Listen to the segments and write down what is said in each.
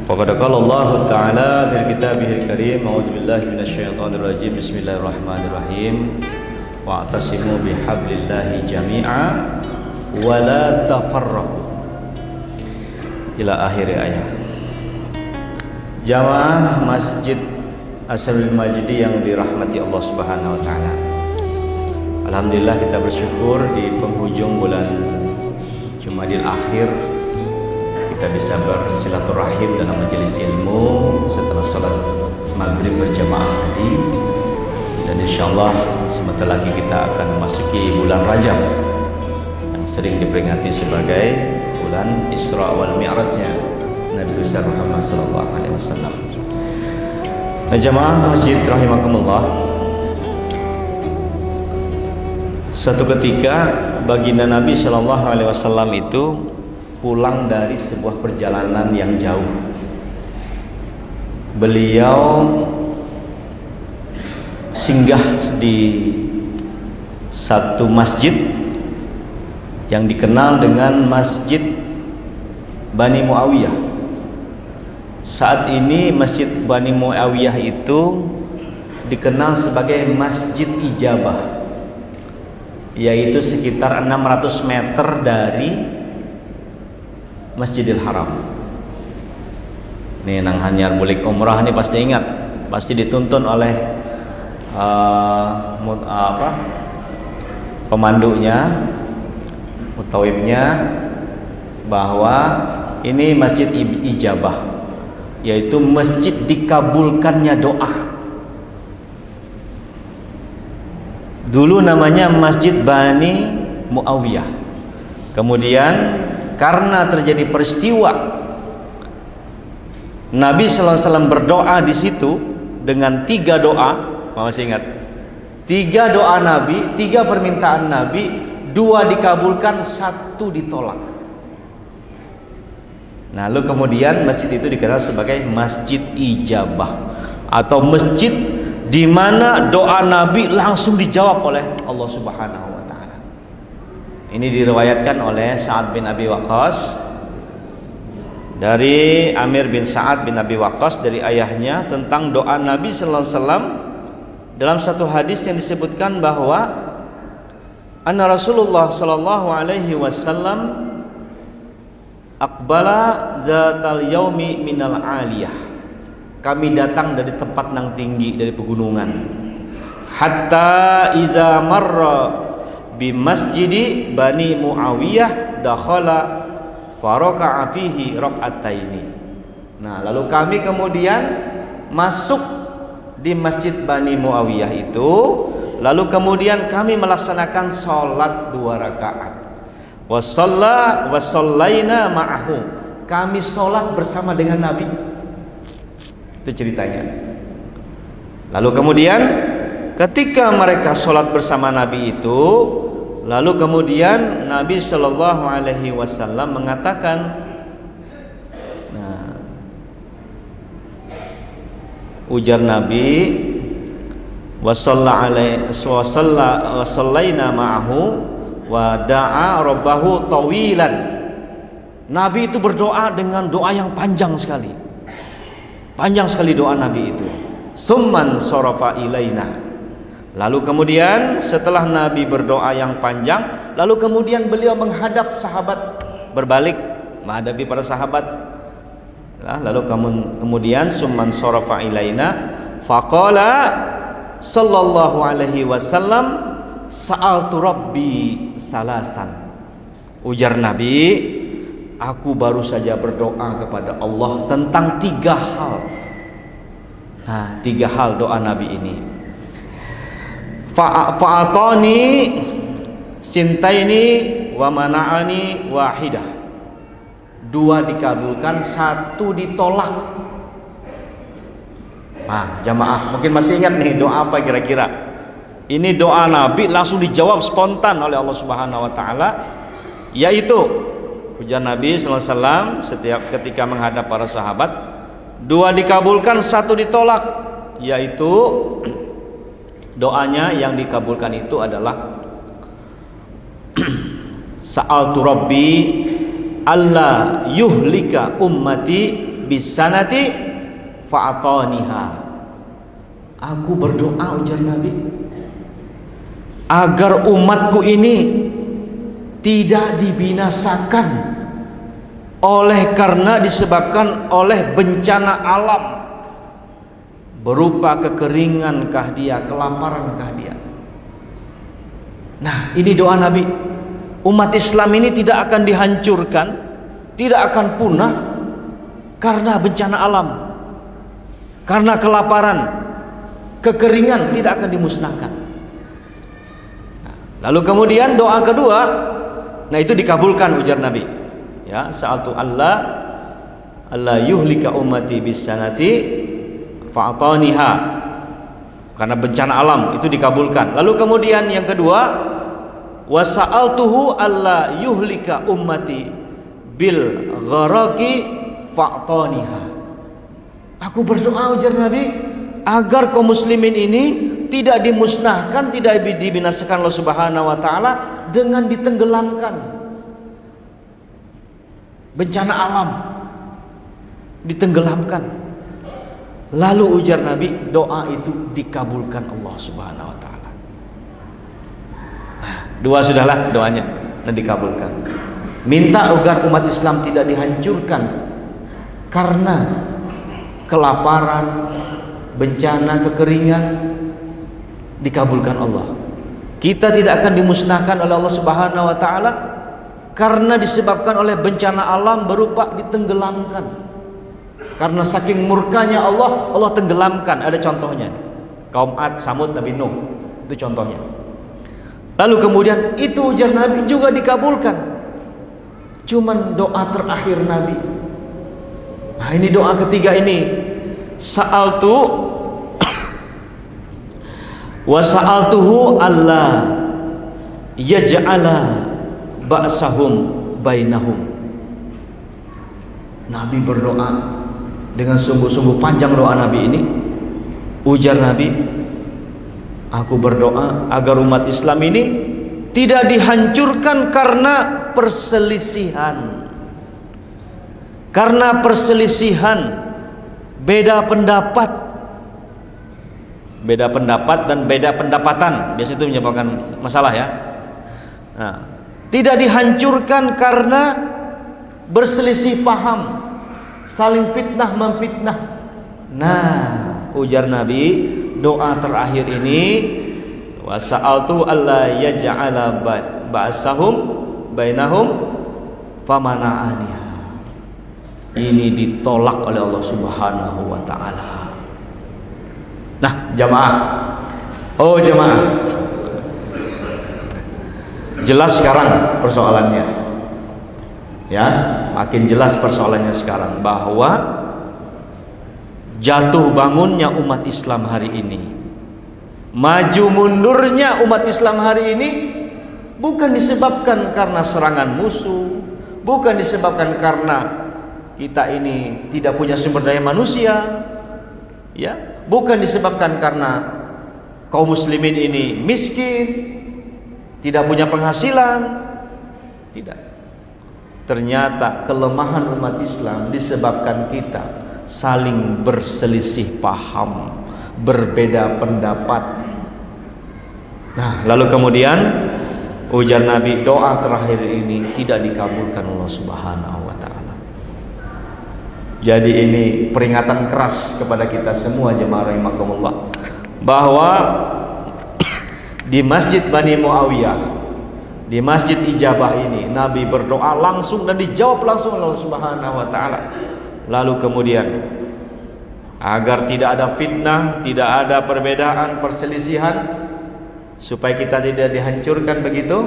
Faqad qala Allah Ta'ala fil kitabihil karim, a'udzu billahi minasyaitonir rajim, bismillahirrahmanirrahim, wa'tasimu bihablillahi jami'a wa la tafarraqu, ila akhir ayat. Jamaah Masjid Asrul Majdi yang dirahmati Allah Subhanahu wa taala. Alhamdulillah, kita bersyukur di penghujung bulan Jumadil Akhir kita bisa bersilaturahim dalam majelis ilmu setelah salat maghrib berjamaah tadi, dan insyaallah sebentar lagi kita akan memasuki bulan Rajab yang sering diperingati sebagai bulan Isra wal Mi'rajnya Nabi besar Muhammad sallallahu alaihi wasallam. Nah, jamaah masjid rahimakumullah, suatu ketika baginda Nabi sallallahu alaihi wasallam itu pulang dari sebuah perjalanan yang jauh. Beliau singgah di satu masjid yang dikenal dengan Masjid Bani Muawiyah. Saat ini Masjid Bani Muawiyah itu dikenal sebagai Masjid Ijabah, yaitu sekitar 600 meter dari Masjidil Haram. Nih nang hanyar bulik umrah nih pasti ingat, pasti dituntun oleh pemandunya, mutawibnya, bahwa ini Masjid Ijabah, yaitu masjid dikabulkannya doa. Dulu namanya Masjid Bani Muawiyah. Kemudian karena terjadi peristiwa Nabi sallallahu alaihi wasallam berdoa di situ dengan 3 doa, masih ingat? 3 doa Nabi, 3 permintaan Nabi, 2 dikabulkan, 1 ditolak. Nah, lalu kemudian masjid itu dikenal sebagai Masjid Ijabah, atau masjid di mana doa Nabi langsung dijawab oleh Allah Subhanahu wa taala. Ini diriwayatkan oleh Sa'ad bin Abi Waqqas dari Amir bin Sa'ad bin Abi Waqqas dari ayahnya tentang doa Nabi sallallahu alaihi wasallam dalam satu hadis yang disebutkan bahwa anna Rasulullah sallallahu alaihi wasallam aqbala zatal yaumi minal aliyah. Kami datang dari tempat yang tinggi, dari pegunungan. Hatta iza marra bi masjidi Bani Muawiyah dakhala faraka'a fihi rak'ataini. Nah, lalu kami kemudian masuk di Masjid Bani Muawiyah itu, lalu kemudian kami melaksanakan salat 2 rakaat. Wa sallaina ma'ahu. Kami salat bersama dengan Nabi. Itu ceritanya. Lalu kemudian ketika mereka salat bersama Nabi itu, lalu kemudian Nabi Shallallahu Alaihi Wasallam mengatakan, nah, ujar Nabi, wasallaina ma'ahu wa da'a rabbahu tawilan. Nabi itu berdoa dengan doa yang panjang sekali doa Nabi itu. Summan sarafa ilaina. Lalu kemudian setelah Nabi berdoa yang panjang, lalu kemudian beliau menghadap sahabat, berbalik menghadapi para sahabat. Lalu kemudian summan sarafa ilaina faqala sallallahu alaihi wasallam sa'altu rabbi salasan. Ujar Nabi, aku baru saja berdoa kepada Allah tentang 3 hal. Nah, 3 hal doa Nabi ini. Fa'atani sintaini wa mana'ani wahidah. 2 dikabulkan, 1 ditolak. Nah, jamaah mungkin masih ingat nih doa apa kira-kira? Ini doa Nabi langsung dijawab spontan oleh Allah Subhanahu wa taala, yaitu ujar Nabi sallallahu alaihi wasallam setiap ketika menghadap para sahabat, 2 dikabulkan, 1 ditolak, yaitu doanya yang dikabulkan itu adalah Sa'altu Rabbi alla yuhlika ummati bisanati fa'ataniha. Aku berdoa, ujar Nabi, agar umatku ini tidak dibinasakan karena disebabkan oleh bencana alam berupa kekeringankah dia, kelaparankah dia. Nah, ini doa Nabi. Umat Islam ini tidak akan dihancurkan, tidak akan punah karena bencana alam, karena kelaparan, kekeringan, tidak akan dimusnahkan. Lalu kemudian doa kedua, nah itu dikabulkan, ujar Nabi. Ya, sa'altu Allah yuhlika ummati bisanati fa'ataniha, karena bencana alam, itu dikabulkan. Lalu kemudian yang kedua, wa sa'altuhu alla yuhlika ummati bil gharaqi fa'ataniha. Aku berdoa, ujar Nabi, agar kaum muslimin ini tidak dimusnahkan, tidak dibinasakan Allah Subhanahu wa taala dengan ditenggelamkan. Bencana alam ditenggelamkan. Lalu ujar Nabi, doa itu dikabulkan Allah Subhanahu wa taala. Nah, dua sudahlah doanya dan dikabulkan. Minta agar umat Islam tidak dihancurkan karena kelaparan, bencana, kekeringan, dikabulkan Allah. Kita tidak akan dimusnahkan oleh Allah Subhanahu wa taala karena disebabkan oleh bencana alam berupa ditenggelamkan. Karena saking murkanya Allah, Allah tenggelamkan. Ada contohnya, kaum Ad, Samud, Nabi Nuh, itu contohnya. Lalu kemudian itu ujar Nabi juga dikabulkan. Cuman doa terakhir Nabi. Nah, ini doa ketiga ini, sa'altu wa sa'altuhu alla yaj'ala ba'sahum bainahum. Nabi berdoa dengan sungguh-sungguh panjang doa Nabi ini. Ujar Nabi, aku berdoa agar umat Islam ini tidak dihancurkan karena perselisihan. Karena perselisihan, beda pendapat dan beda pendapatan, biasanya itu menyebabkan masalah ya. Nah, tidak dihancurkan karena berselisih paham, saling fitnah memfitnah. Nah, ujar Nabi, doa terakhir ini, wa sa'altu alla yaj'ala ba'sahum bainahum famana'aniha. Ini ditolak oleh Allah Subhanahu wa taala. Nah, jamaah. Oh, jamaah. Jelas sekarang persoalannya. Ya, makin jelas persoalannya sekarang bahwa jatuh bangunnya umat Islam hari ini, maju mundurnya umat Islam hari ini bukan disebabkan karena serangan musuh, bukan disebabkan karena kita ini tidak punya sumber daya manusia, ya, bukan disebabkan karena kaum muslimin ini miskin, tidak punya penghasilan, tidak. Ternyata kelemahan umat Islam disebabkan kita saling berselisih paham, berbeda pendapat. Nah, lalu kemudian ujar Nabi, doa terakhir ini tidak dikabulkan Allah Subhanahu wa taala. Jadi ini peringatan keras kepada kita semua jemaah rahimakumullah, bahwa di Masjid Bani Muawiyah, di Masjid Ijabah ini, Nabi berdoa langsung dan dijawab langsung oleh Allah Subhanahu wa taala. Lalu kemudian agar tidak ada fitnah, tidak ada perbedaan, perselisihan, supaya kita tidak dihancurkan begitu,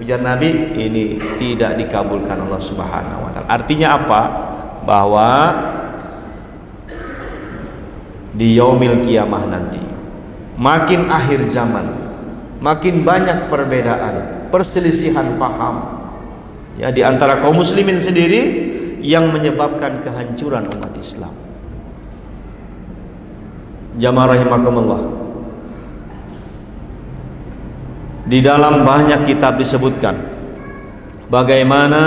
ujar Nabi, ini tidak dikabulkan Allah Subhanahu wa taala. Artinya apa? Bahwa di yaumil kiamah nanti, makin akhir zaman, makin banyak perbedaan, perselisihan paham ya di antara kaum muslimin sendiri yang menyebabkan kehancuran umat Islam. Jamaah rahimakumullah, di dalam banyak kitab disebutkan bagaimana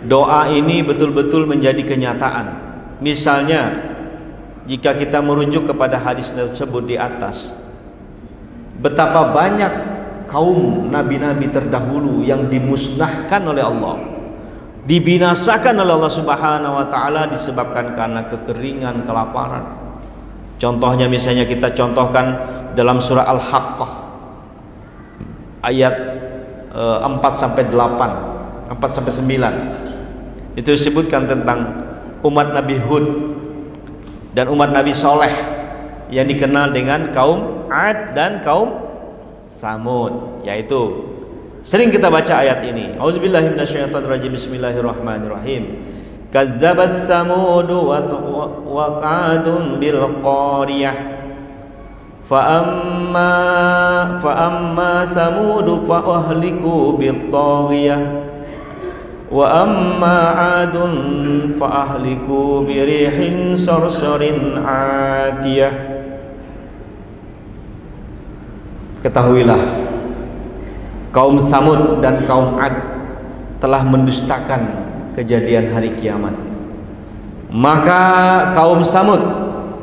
doa ini betul-betul menjadi kenyataan. Misalnya jika kita merujuk kepada hadis tersebut di atas, betapa banyak kaum nabi-nabi terdahulu yang dimusnahkan oleh Allah, dibinasakan oleh Allah Subhanahu wa taala disebabkan karena kekeringan, kelaparan. Contohnya misalnya kita contohkan dalam surah Al-Haqqah ayat 4 sampai 8, 4 sampai 9. Itu disebutkan tentang umat Nabi Hud dan umat Nabi Soleh yang dikenal dengan kaum Ad dan kaum Tsamud, yaitu sering kita baca ayat ini. Auzubillahi minasyaitonirrajim. Bismillahirrahmanirrahim. Kadzabat Tsamud wa 'adun bil qariyah. Fa amma Tsamud fa ahliku bil taghiyah. Wa amma 'adun fa ahliku bi rihin sarsarin 'atiyah. Ketahuilah, kaum Tsamud dan kaum Ad telah mendustakan kejadian hari kiamat. Maka kaum Tsamud,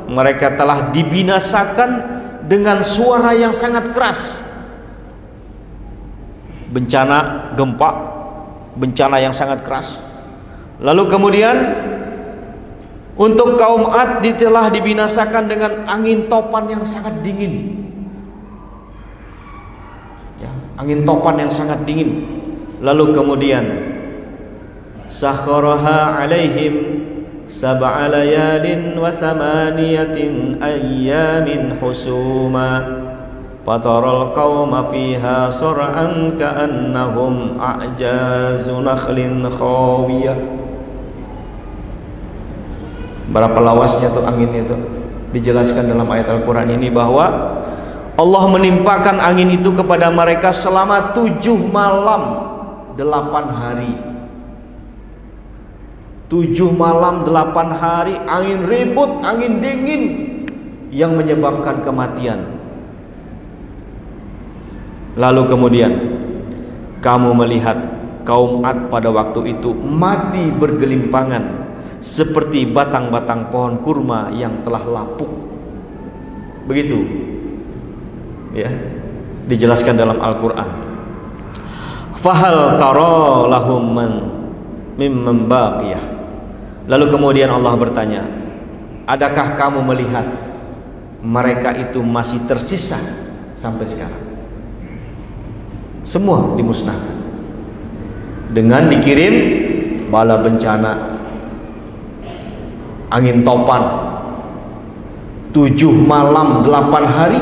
mereka telah dibinasakan dengan suara yang sangat keras. Bencana gempa, bencana yang sangat keras. Lalu kemudian untuk kaum Ad telah dibinasakan dengan angin topan yang sangat dingin. Angin topan yang sangat dingin. Lalu kemudian sakharaha alaihim sab'a layalin wa thamaniyatin ayyamin husuma fataral qauma fiha sar'an ka'annahum a'jazu nakhlin khawiyah. Berapa lawasnya tuh angin itu dijelaskan dalam ayat Al-Quran ini, bahwa Allah menimpakan angin itu kepada mereka selama 7 malam 8 hari. 7 malam 8 hari angin ribut, angin dingin yang menyebabkan kematian. Lalu kemudian kamu melihat kaum Ad pada waktu itu mati bergelimpangan seperti batang-batang pohon kurma yang telah lapuk. Begitu ya, dijelaskan dalam Al-Quran. Fahal tara lahum mimman baqiyah. Lalu kemudian Allah bertanya, adakah kamu melihat mereka itu masih tersisa sampai sekarang? Semua dimusnahkan dengan dikirim bala bencana, angin topan, 7 malam 8 hari.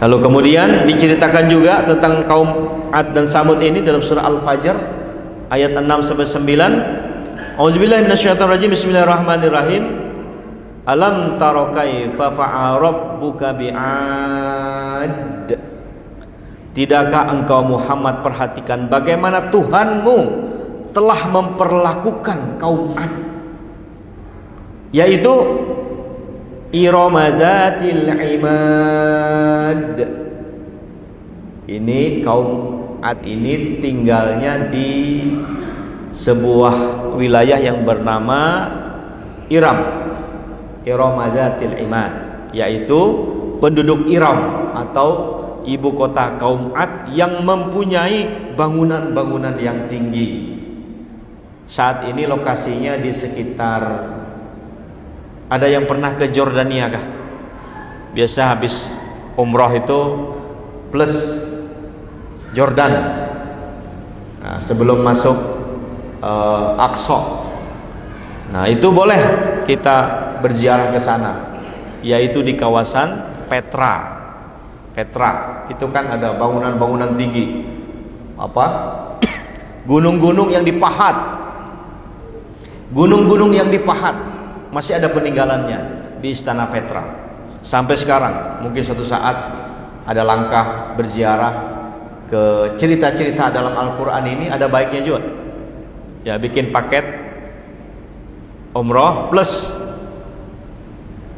Lalu kemudian diceritakan juga tentang kaum Ad dan Tsamud ini dalam surah Al-Fajr ayat 6 sampai 9. Auzubillahi minasyaitonirrajim. Bismillahirrahmanirrahim. Alam tara kaifa fa'a rabbuka bi'ad. Tidakkah engkau Muhammad perhatikan bagaimana Tuhanmu telah memperlakukan kaum Ad, yaitu Irama dzatil imad. Ini kaum Ad ini tinggalnya di sebuah wilayah yang bernama Iram. Irama dzatil imad, yaitu penduduk Iram atau ibu kota kaum Ad yang mempunyai bangunan-bangunan yang tinggi. Saat ini lokasinya di sekitar, ada yang pernah ke Jordania kah? Biasa habis umroh itu plus Jordan. Nah, sebelum masuk Aqsa. Nah, itu boleh kita berziarah ke sana, yaitu di kawasan Petra. Petra itu kan ada bangunan-bangunan tinggi. Apa? Gunung-gunung yang dipahat. Gunung-gunung yang dipahat. Masih ada peninggalannya di Istana Petra sampai sekarang. Mungkin suatu saat ada langkah berziarah ke cerita-cerita dalam Al-Quran ini, ada baiknya juga ya, bikin paket umroh plus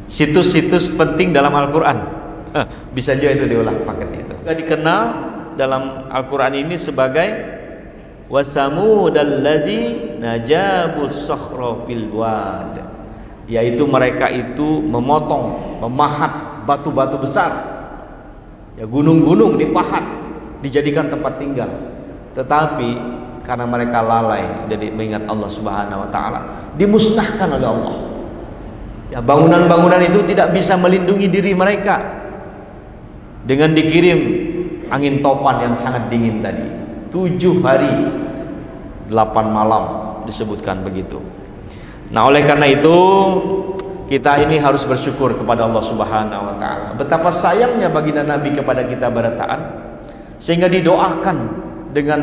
situs-situs penting dalam Al-Quran. Bisa juga itu diulang paketnya itu. Dikenal dalam Al-Quran ini sebagai wa samudalladzi najabus sakhra fil wad, yaitu mereka itu memotong, memahat batu-batu besar, ya gunung-gunung dipahat dijadikan tempat tinggal, tetapi karena mereka lalai jadi mengingat Allah Subhanahu wa taala, dimusnahkan oleh Allah. Ya, bangunan-bangunan itu tidak bisa melindungi diri mereka dengan dikirim angin topan yang sangat dingin tadi. 7 hari 8 malam disebutkan begitu. Nah, oleh karena itu kita ini harus bersyukur kepada Allah Subhanahu wa taala. Betapa sayangnya baginda Nabi kepada kita barataan, sehingga didoakan dengan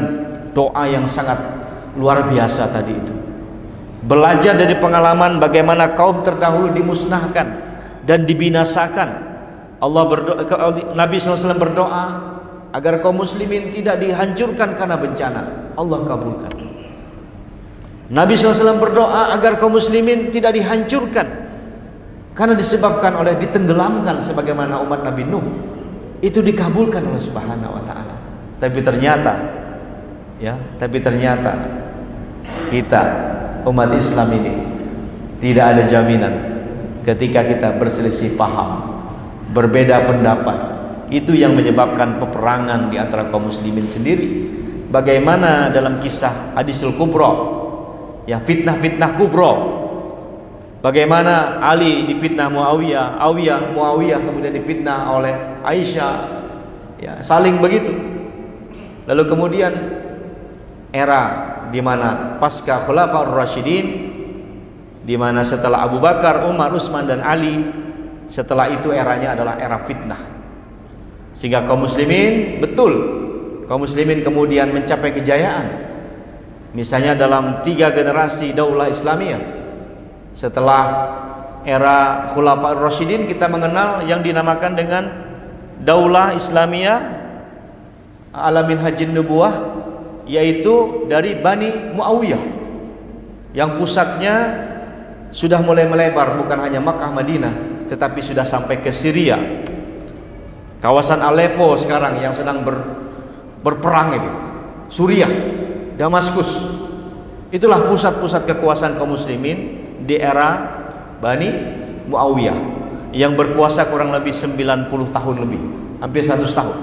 doa yang sangat luar biasa tadi itu. Belajar dari pengalaman bagaimana kaum terdahulu dimusnahkan dan dibinasakan. Nabi SAW berdoa agar kaum muslimin tidak dihancurkan karena bencana. Allah kabulkan. Nabi SAW berdoa agar kaum muslimin tidak dihancurkan karena disebabkan oleh ditenggelamkan sebagaimana umat Nabi Nuh. Itu dikabulkan oleh Subhanahu wa taala. Tapi ternyata kita umat Islam ini tidak ada jaminan ketika kita berselisih paham, berbeda pendapat. Itu yang menyebabkan peperangan di antara kaum muslimin sendiri. Bagaimana dalam kisah Hadisul Kubra, ya, fitnah-fitnah kubra. Bagaimana Ali difitnah Muawiyah kemudian difitnah oleh Aisyah, ya, saling begitu. Lalu kemudian era di mana pasca Khulafaur Rasyidin, di mana setelah Abu Bakar, Umar, Utsman dan Ali, setelah itu eranya adalah era fitnah. Sehingga kaum muslimin kemudian mencapai kejayaan. Misalnya dalam 3 generasi Daulah Islamiyah. Setelah era Khulafaur Rasyidin kita mengenal yang dinamakan dengan Daulah Islamiyah ala minhajin nubuwah, yaitu dari Bani Muawiyah, yang pusatnya sudah mulai melebar, bukan hanya Makkah Madinah, tetapi sudah sampai ke Syria, kawasan Aleppo sekarang yang sedang berperang itu, Suriah, Damaskus. Itulah pusat-pusat kekuasaan kaum muslimin di era Bani Muawiyah yang berkuasa kurang lebih 90 tahun lebih, hampir 100 tahun.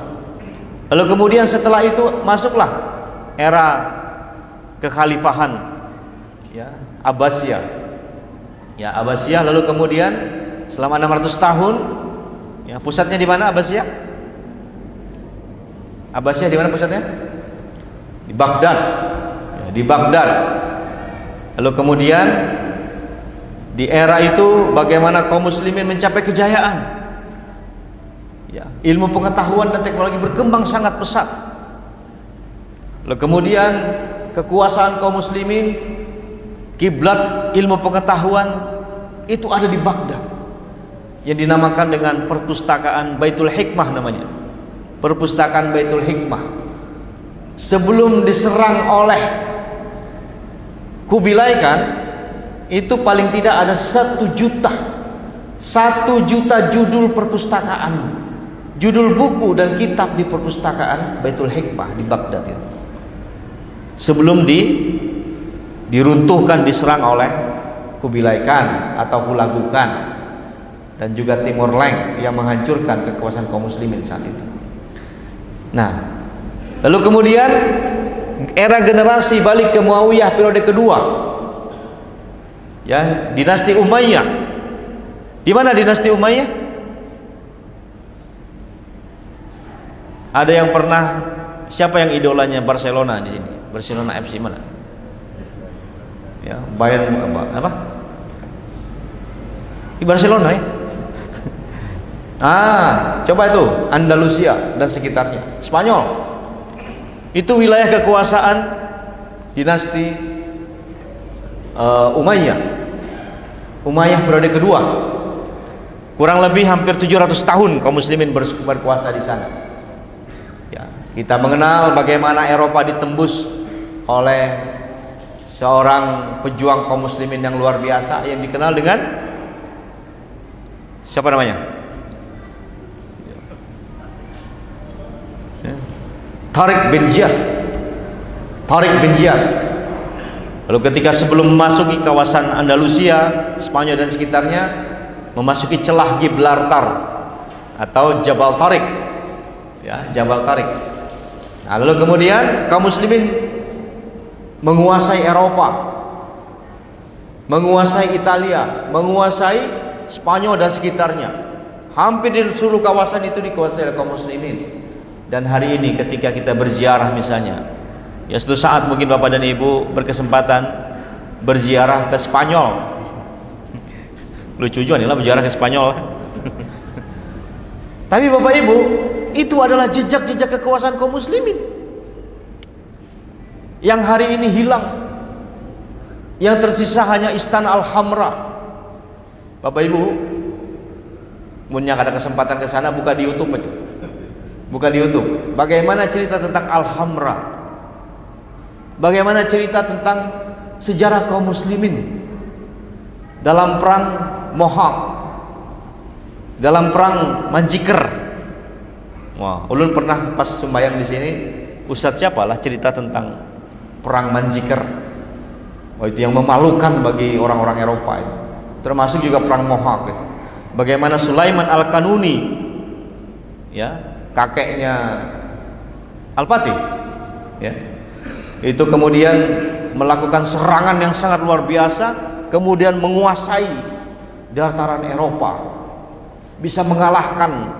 Lalu kemudian setelah itu masuklah era kekhalifahan, ya, Abbasiyah. Ya, Abbasiyah, lalu kemudian selama 600 tahun, ya, pusatnya di mana Abbasiyah? Abbasiyah di mana pusatnya? Di Baghdad. Ya, di Baghdad. Lalu kemudian di era itu bagaimana kaum muslimin mencapai kejayaan, ya, ilmu pengetahuan dan teknologi berkembang sangat pesat. Lalu kemudian kekuasaan kaum muslimin, kiblat ilmu pengetahuan itu ada di Baghdad, yang dinamakan dengan perpustakaan Baitul Hikmah namanya. Perpustakaan Baitul Hikmah. Sebelum diserang oleh Kubilai Khan, itu paling tidak ada 1 juta judul perpustakaan, judul buku dan kitab di perpustakaan Baitul Hikmah di Baghdad itu. Sebelum diruntuhkan, diserang oleh Kubilai Khan atau Hulagu Khan dan juga Timur Leng yang menghancurkan kekuasaan kaum muslimin saat itu. Nah, lalu kemudian era generasi balik ke Muawiyah periode kedua, ya, dinasti Umayyah. Di mana dinasti Umayyah? Ada yang pernah, siapa yang idolanya Barcelona di sini? Barcelona FC mana? Ya, Bayern apa? Di Barcelona ya. Coba itu Andalusia dan sekitarnya, Spanyol. Itu wilayah kekuasaan dinasti Umayyah. Umayyah periode kedua. Kurang lebih hampir 700 tahun kaum muslimin berkuasa di sana. Ya, kita mengenal bagaimana Eropa ditembus oleh seorang pejuang kaum muslimin yang luar biasa yang dikenal dengan siapa namanya? Tariq bin Ziyad. Tariq bin Ziyad. Lalu ketika sebelum memasuki kawasan Andalusia, Spanyol dan sekitarnya, memasuki celah Gibraltar atau Jabal Tariq, ya, Jabal Tariq. Nah, lalu kemudian kaum muslimin menguasai Eropa, menguasai Italia, menguasai Spanyol dan sekitarnya. Hampir di seluruh kawasan itu dikuasai oleh kaum muslimin. Dan hari ini ketika kita berziarah misalnya, ya suatu saat mungkin Bapak dan Ibu berkesempatan berziarah ke Spanyol. Lucu juga nih lah berziarah ke Spanyol. Tapi Bapak Ibu, itu adalah jejak-jejak kekuasaan kaum muslimin yang hari ini hilang. Yang tersisa hanya Istana Al-Hamra. Bapak Ibu, punya ada kesempatan ke sana, buka di YouTube aja. Buka di YouTube. Bagaimana cerita tentang Al-Hamra? Bagaimana cerita tentang sejarah kaum muslimin dalam perang Mohawk, dalam perang Manjiker. Wah, ulun pernah pas sembahyang di sini, Ustadz siapa lah cerita tentang perang Manjiker. Oh, itu yang memalukan bagi orang-orang Eropa itu. Termasuk juga perang Mohawk itu. Bagaimana Sulaiman Al-Kanuni, ya, kakeknya Al-Fatih, ya, itu kemudian melakukan serangan yang sangat luar biasa, kemudian menguasai dataran Eropa, bisa mengalahkan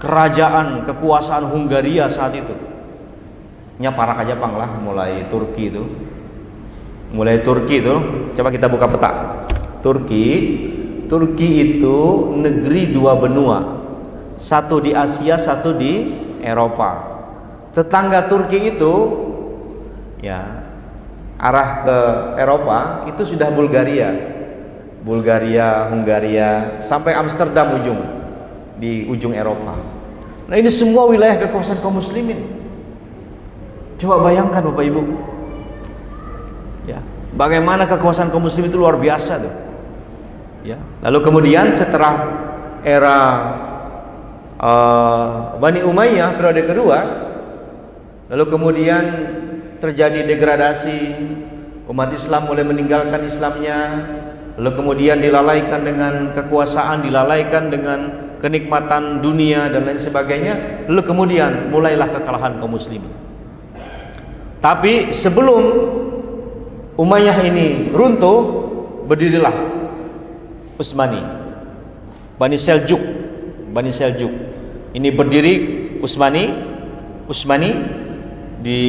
kerajaan kekuasaan Hungaria saat itu. Nya parah aja pang lah, mulai Turki itu, coba kita buka peta. Turki itu negeri dua benua, satu di Asia, satu di Eropa. Tetangga Turki itu, ya, arah ke Eropa itu sudah Bulgaria, Hungaria, sampai Amsterdam di ujung Eropa. Nah, ini semua wilayah kekuasaan kaum muslimin. Coba bayangkan Bapak Ibu, ya, bagaimana kekuasaan kaum muslimin itu luar biasa tuh. Ya, lalu kemudian setelah era Bani Umayyah periode kedua, lalu kemudian terjadi degradasi, umat Islam mulai meninggalkan Islamnya, lalu kemudian dilalaikan dengan kekuasaan, dilalaikan dengan kenikmatan dunia dan lain sebagainya, lalu kemudian mulailah kekalahan kaum muslimin. Tapi sebelum Umayyah ini runtuh, berdirilah Utsmani, Bani Seljuk. Ini berdiri Utsmani di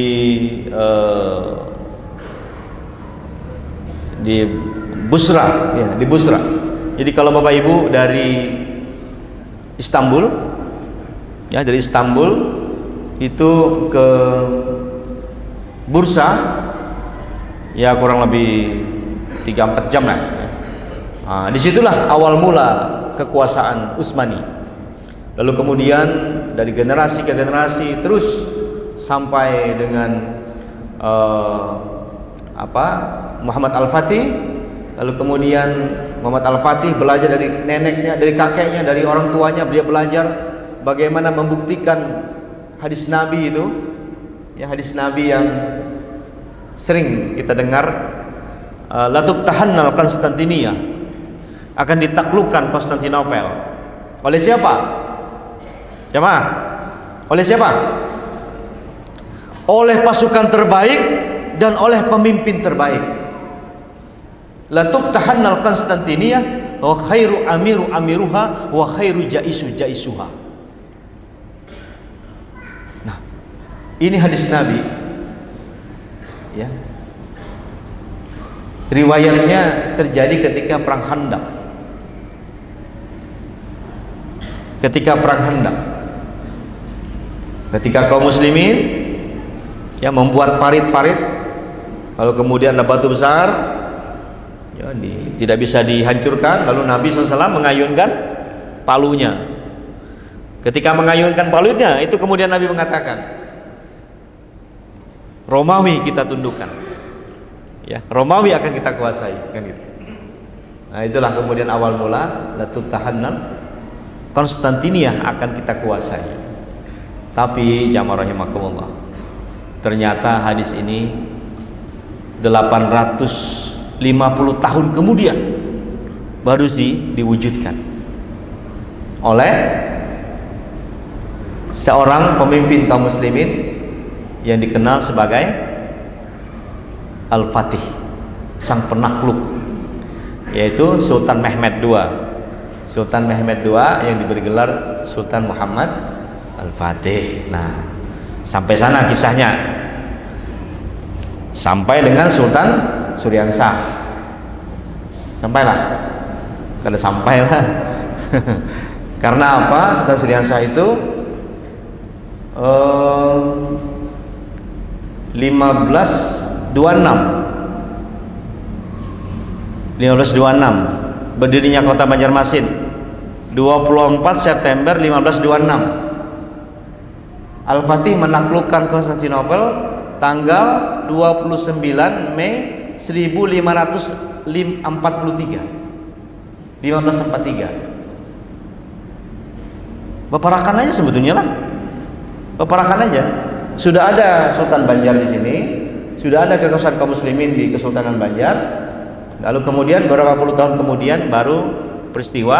Busra, ya, di Busra. Jadi kalau Bapak Ibu dari Istanbul, ya, dari Istanbul itu ke Bursa, ya kurang lebih 3-4 jam lah. Nah, disitulah awal mula kekuasaan Utsmani. Lalu kemudian dari generasi ke generasi terus sampai dengan Muhammad Al-Fatih. Lalu kemudian Muhammad Al-Fatih belajar dari neneknya, dari kakeknya, dari orang tuanya. Dia belajar bagaimana membuktikan hadis Nabi itu, ya, hadis Nabi yang sering kita dengar, la tuftahannal Konstantinia, akan ditaklukkan Konstantinopel. Oleh siapa? Jemaah, oleh siapa? Oleh pasukan terbaik dan oleh pemimpin terbaik. La tuftahannal Konstantinia wa khairu amiruha wa khairu jaisuha. Nah, ini hadis Nabi, ya. Riwayatnya terjadi ketika perang Khandaq. Ketika kaum muslimin, ya, membuat parit-parit, lalu kemudian ada batu besar, ya, tidak bisa dihancurkan. Lalu Nabi SAW mengayunkan palunya. Ketika mengayunkan palunya, itu kemudian Nabi mengatakan, Romawi kita tundukkan, ya, Romawi akan kita kuasai, kan gitu. Nah, itulah kemudian awal mula la tuftahannal Konstantinia akan kita kuasai. Tapi jamaah rahimakumullah, Ternyata hadis ini 850 tahun kemudian baru diwujudkan oleh seorang pemimpin kaum muslimin yang dikenal sebagai Al-Fatih, sang penakluk, yaitu Sultan Mehmed II. Sultan Mehmed II yang diberi gelar Sultan Muhammad Al-Fatih. Nah, sampai sana kisahnya, sampai dengan Sultan Suryansah. Sampailah, kada sampailah. Karena apa? Sultan Suryansah itu 1526 berdirinya kota Banjarmasin, 24 September 1526. Al-Fatih menaklukkan Konstantinopel tanggal 29 Mei 1543. Peperakan aja sebetulnya lah. Peperakan aja. Sudah ada Sultan Banjar di sini, sudah ada kekuasaan kaum muslimin di Kesultanan Banjar. Lalu kemudian beberapa puluh tahun kemudian baru peristiwa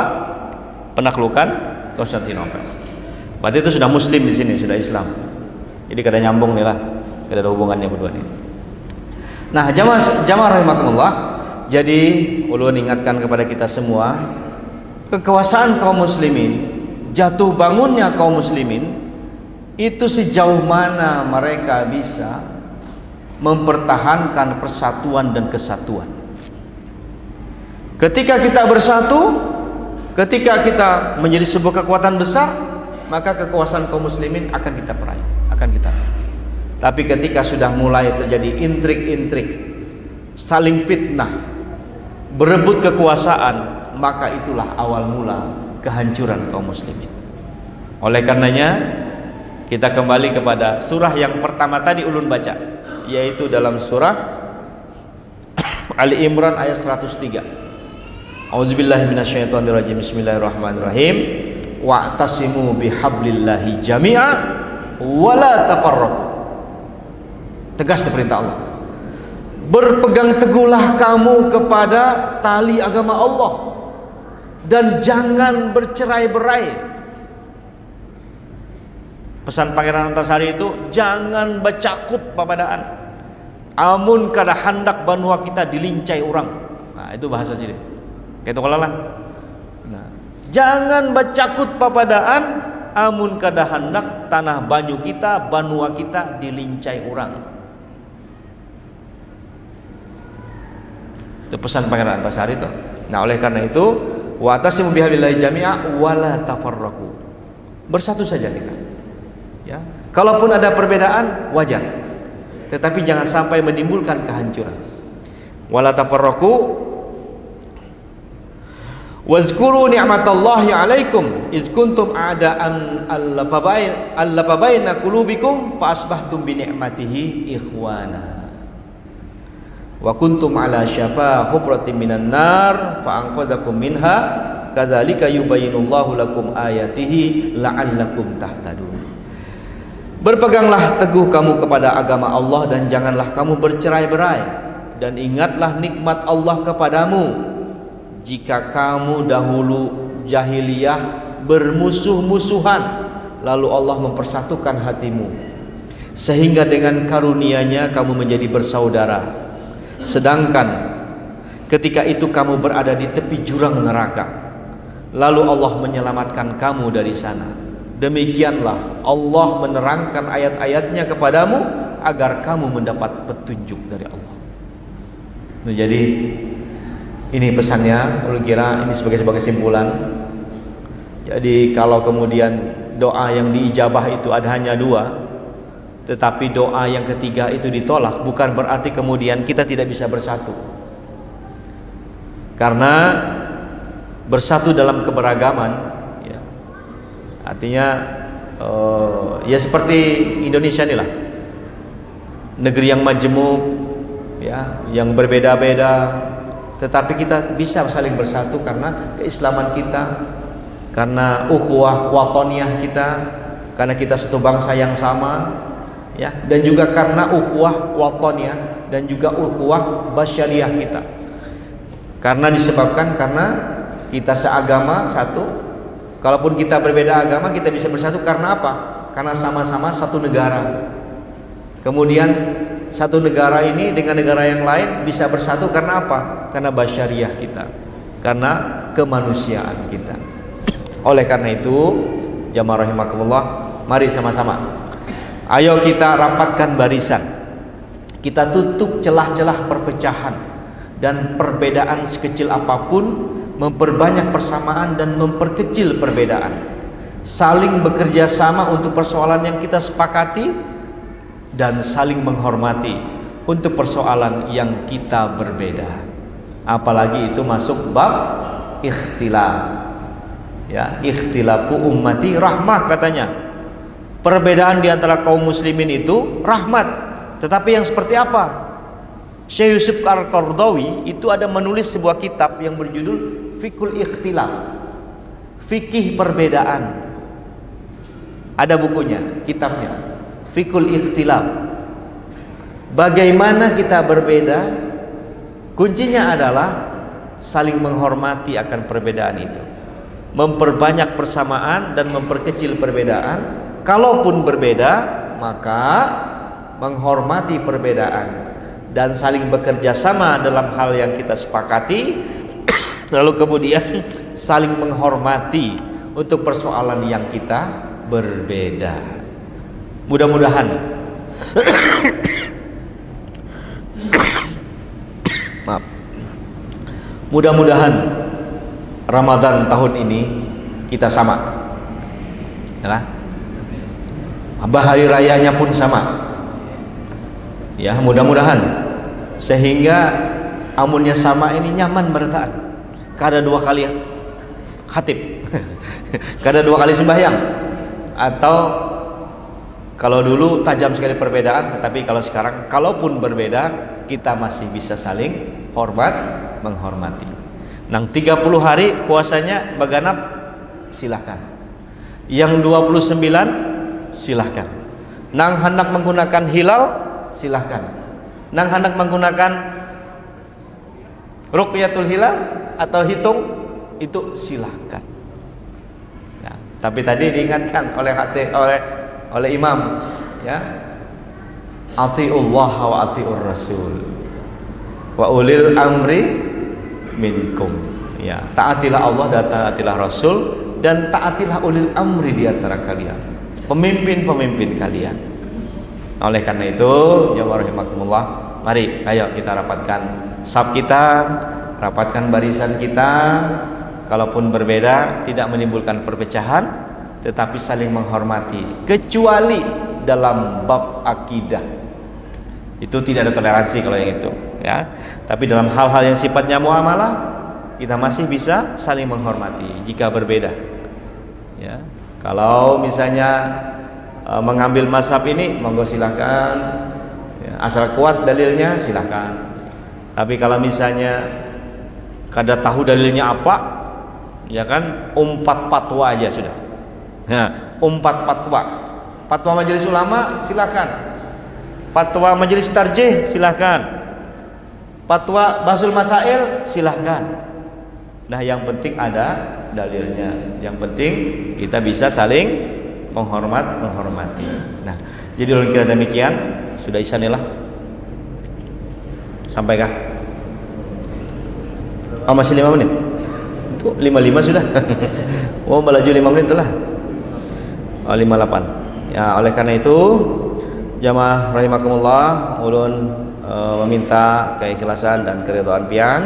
penaklukan Konstantinopel. Berarti itu sudah muslim di sini, sudah Islam. Jadi kada nyambung nih lah, kada ada hubungannya berdua nih. Nah, jamaah rahimakumullah. Jadi ulun ingatkan kepada kita semua, kekuasaan kaum muslimin, jatuh bangunnya kaum muslimin itu sejauh mana mereka bisa mempertahankan persatuan dan kesatuan. Ketika kita bersatu, ketika kita menjadi sebuah kekuatan besar, maka kekuasaan kaum muslimin akan kita peraih, akan kita. Tapi ketika sudah mulai terjadi intrik-intrik, saling fitnah, berebut kekuasaan, maka itulah awal mula kehancuran kaum muslimin. Oleh karenanya, kita kembali kepada surah yang pertama tadi ulun baca, yaitu dalam surah Ali Imran ayat 103. Auzubillahi minasyaitonirrajim. Bismillahirrahmanirrahim. Wa'tasimu bihablillahi jami'a wala tafarraqu. Tegas perintah Allah. Berpegang teguhlah kamu kepada tali agama Allah dan jangan bercerai-berai. Pesan Pangeran Antasari itu jangan bercakut babadaan. Amun kada handak banua kita dilincai orang. Nah, itu bahasa sini. Kayak itu kalau lah. Nah, jangan bercakut babadaan. Amun kada handak tanah banyu kita, banua kita dilincai orang. Itu pesan Pangeran Antasari itu. Nah, oleh karena itu, wa tasimu bihablillahi jami'a wala tafarraqu. Bersatu saja kita. Ya. Kalaupun ada perbedaan wajar. Tetapi jangan sampai menimbulkan kehancuran. Wala tafarraqu. Wazkuru ni'matallahi 'alaikum iz kuntum a'da'an allafa baina qulubikum fa asbahtum bi ni'matihi ikhwana. Wa kuntum ala syafa hufratin minan nar fa anqadhakum minha kadzalika yubayyinullahu lakum ayatihi la'allakum tahtadun. Berpeganglah teguh kamu kepada agama Allah dan janganlah kamu bercerai-berai, dan ingatlah nikmat Allah kepadamu jika kamu dahulu jahiliyah bermusuh-musuhan, lalu Allah mempersatukan hatimu sehingga dengan karunia-Nya kamu menjadi bersaudara. Sedangkan ketika itu kamu berada di tepi jurang neraka, lalu Allah menyelamatkan kamu dari sana. Demikianlah Allah menerangkan ayat-ayatnya kepadamu agar kamu mendapat petunjuk dari Allah. Nah, jadi ini pesannya, ulun kira ini sebagai kesimpulan. Jadi kalau kemudian doa yang diijabah itu ada hanya dua, tetapi doa yang ketiga itu ditolak, bukan berarti kemudian kita tidak bisa bersatu. Karena bersatu dalam keberagaman, ya, artinya ya seperti Indonesia inilah, negeri yang majemuk, ya, yang berbeda-beda, tetapi kita bisa saling bersatu karena keislaman kita, karena ukhuwah watoniyah kita, karena kita satu bangsa yang sama, ya, dan juga karena ukhuwah wataniyah dan juga ukhuwah basyariah kita. Karena disebabkan karena kita seagama satu. Kalaupun kita berbeda agama, kita bisa bersatu karena apa? Karena sama-sama satu negara. Kemudian satu negara ini dengan negara yang lain bisa bersatu karena apa? Karena basyariah kita, karena kemanusiaan kita. Oleh karena itu, jamaah rahimakumullah, mari sama-sama, ayo kita rapatkan barisan, kita tutup celah-celah perpecahan dan perbedaan sekecil apapun, memperbanyak persamaan dan memperkecil perbedaan, saling bekerja sama untuk persoalan yang kita sepakati, dan saling menghormati untuk persoalan yang kita berbeda. Apalagi itu masuk bab ikhtilaf. Ya, ikhtilafu ummati rahmah katanya. Perbedaan di antara kaum muslimin itu rahmat. Tetapi yang seperti apa? Syekh Yusuf Al-Qaradawi itu ada menulis sebuah kitab yang berjudul Fiqhul Ikhtilaf, fikih perbedaan. Ada bukunya, kitabnya Fiqhul Ikhtilaf. Bagaimana kita berbeda? Kuncinya adalah saling menghormati akan perbedaan itu, memperbanyak persamaan dan memperkecil perbedaan. Kalaupun berbeda, maka menghormati perbedaan dan saling bekerja sama dalam hal yang kita sepakati, lalu kemudian saling menghormati untuk persoalan yang kita berbeda. Mudah-mudahan maaf, mudah-mudahan Ramadan tahun ini kita sama, ya, hari rayanya pun sama, ya, mudah-mudahan, sehingga amunnya sama ini nyaman bertahan. Kada dua kali khatib, kada dua kali sembahyang, atau kalau dulu tajam sekali perbedaan, tetapi kalau sekarang kalaupun berbeda kita masih bisa saling menghormati. Nang 30 hari puasanya baganap silahkan, yang 29 silahkan, nang hendak menggunakan hilal silahkan, nang hendak menggunakan ruqyatul hilal atau hitung itu silahkan, ya, tapi tadi diingatkan oleh imam, ya, atiullah wa atiur rasul wa ulil amri minkum, ya, taatilah Allah dan taatilah Rasul dan taatilah ulil amri di antara kalian, pemimpin-pemimpin kalian. Oleh karena itu, jamaah rahimakumullah, mari ayo kita rapatkan saf kita, rapatkan barisan kita. Kalaupun berbeda tidak menimbulkan perpecahan, tetapi saling menghormati, kecuali dalam bab akidah. Itu tidak ada toleransi kalau yang itu, ya. Tapi dalam hal-hal yang sifatnya muamalah, kita masih bisa saling menghormati jika berbeda, ya. Kalau misalnya mengambil mazhab ini, monggo silahkan, ya, asal kuat dalilnya silahkan. Tapi kalau misalnya kada tahu dalilnya apa, ya kan, umpat fatwa aja sudah. Nah, umpat fatwa majelis ulama silahkan, fatwa majelis tarjih silahkan, fatwa basul masail silahkan. Nah, yang penting ada dalilnya, yang penting kita bisa saling menghormati. Nah, jadi kalau kira demikian, sudah isanilah sampaikah? Oh, masih 5 menit. Itu 55 sudah. Oh, melaju 5 menit telah. Oh, 58. Ya, oleh karena itu jamaah rahimakumullah, ulun meminta keikhlasan dan keridhaan pian.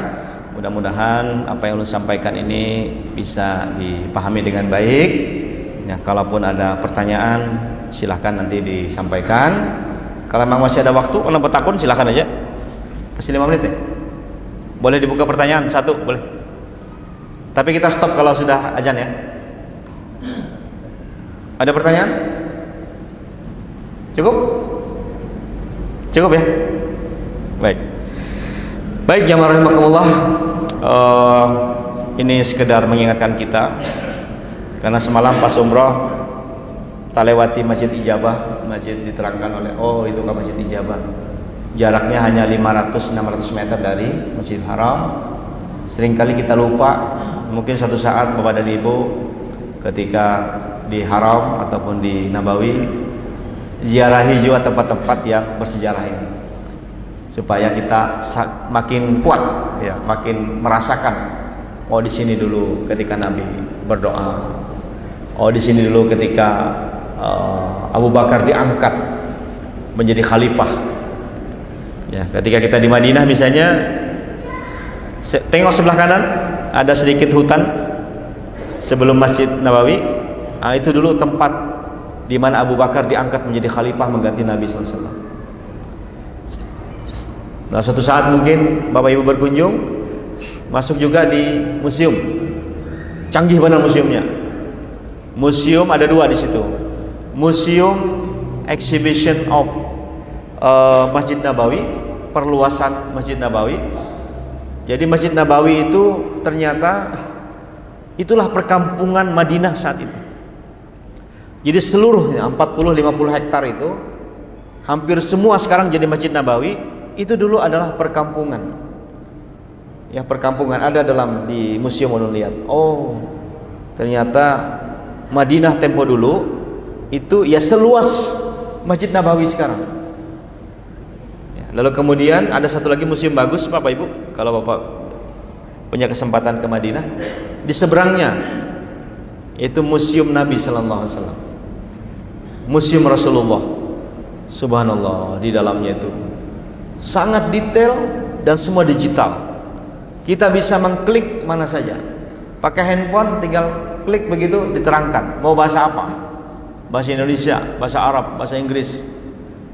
Mudah-mudahan apa yang ulun sampaikan ini bisa dipahami dengan baik. Ya, kalaupun ada pertanyaan silahkan nanti disampaikan. Kalau memang masih ada waktu, kalau bertakun silahkan aja. Masih 5 menit ya? Boleh dibuka pertanyaan satu, boleh. Tapi kita stop kalau sudah azan ya. Ada pertanyaan? Cukup? Cukup ya? Baik. Baik jamaah rahimakumullah, ini sekedar mengingatkan kita, karena semalam pas umroh kita lewati Masjid Ijabah, masjid diterangkan oleh itu kan Masjid Ijabah. Jaraknya hanya 500-600 meter dari Masjidil Haram. Seringkali kita lupa. Mungkin suatu saat Bapak dan Ibu ketika di Haram ataupun di Nabawi ziarahi juga tempat-tempat yang bersejarah ini, supaya kita makin kuat ya, makin merasakan di sini dulu ketika Nabi berdoa. Di sini dulu ketika Abu Bakar diangkat menjadi khalifah. Ya, ketika kita di Madinah misalnya, tengok sebelah kanan ada sedikit hutan sebelum Masjid Nabawi. Itu dulu tempat di mana Abu Bakar diangkat menjadi khalifah mengganti Nabi SAW. Nah, suatu saat mungkin Bapak Ibu berkunjung, masuk juga di museum. Canggih benar museumnya. Museum ada 2 di situ. Museum Exhibition of Masjid Nabawi, perluasan Masjid Nabawi. Jadi Masjid Nabawi itu ternyata itulah perkampungan Madinah saat itu. Jadi seluruhnya 40-50 hektar itu hampir semua sekarang jadi Masjid Nabawi. Itu dulu adalah perkampungan. Ya, perkampungan ada di museum ulun lihat. Ternyata Madinah tempo dulu itu ya seluas Masjid Nabawi sekarang. Lalu kemudian ada satu lagi museum bagus Bapak Ibu, kalau Bapak punya kesempatan ke Madinah, di seberangnya itu museum Nabi Sallallahu Alaihi Wasallam, museum Rasulullah. Subhanallah, di dalamnya itu sangat detail dan semua digital. Kita bisa mengklik mana saja, pakai handphone tinggal klik begitu diterangkan mau bahasa apa, bahasa Indonesia, bahasa Arab, bahasa Inggris,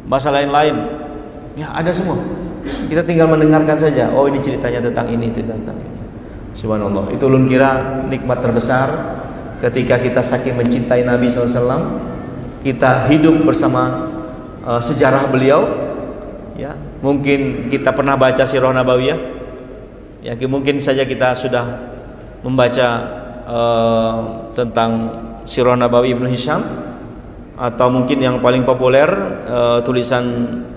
bahasa lain-lain. Ya, ada semua. Kita tinggal mendengarkan saja. Ini ceritanya tentang ini, tentang ini. Subhanallah. Itu ulun kira nikmat terbesar ketika kita saking mencintai Nabi SAW, kita hidup bersama sejarah beliau. Ya, mungkin kita pernah baca Sirah Nabawiyah. Ya, mungkin saja kita sudah membaca tentang Sirah Nabawi Ibnu Hisham, atau mungkin yang paling populer tulisan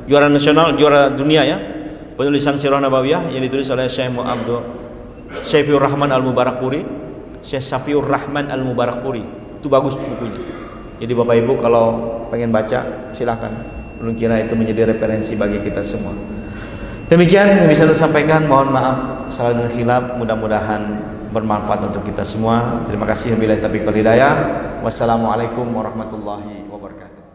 juara nasional, juara dunia ya, penulisan Sirah Nabawiyah yang ditulis oleh Syekh Rahman Al-Mubarakpuri. Syekh Safiur Rahman Al-Mubarakpuri. Itu bagus bukunya. Jadi Bapak Ibu kalau pengen baca silahkan. Belum kira itu menjadi referensi bagi kita semua. Demikian yang bisa saya sampaikan. Mohon maaf salah dan khilaf. Mudah-mudahan bermanfaat untuk kita semua. Terima kasih. Wabillahi taufiq wal hidayah. Wassalamualaikum warahmatullahi wabarakatuh.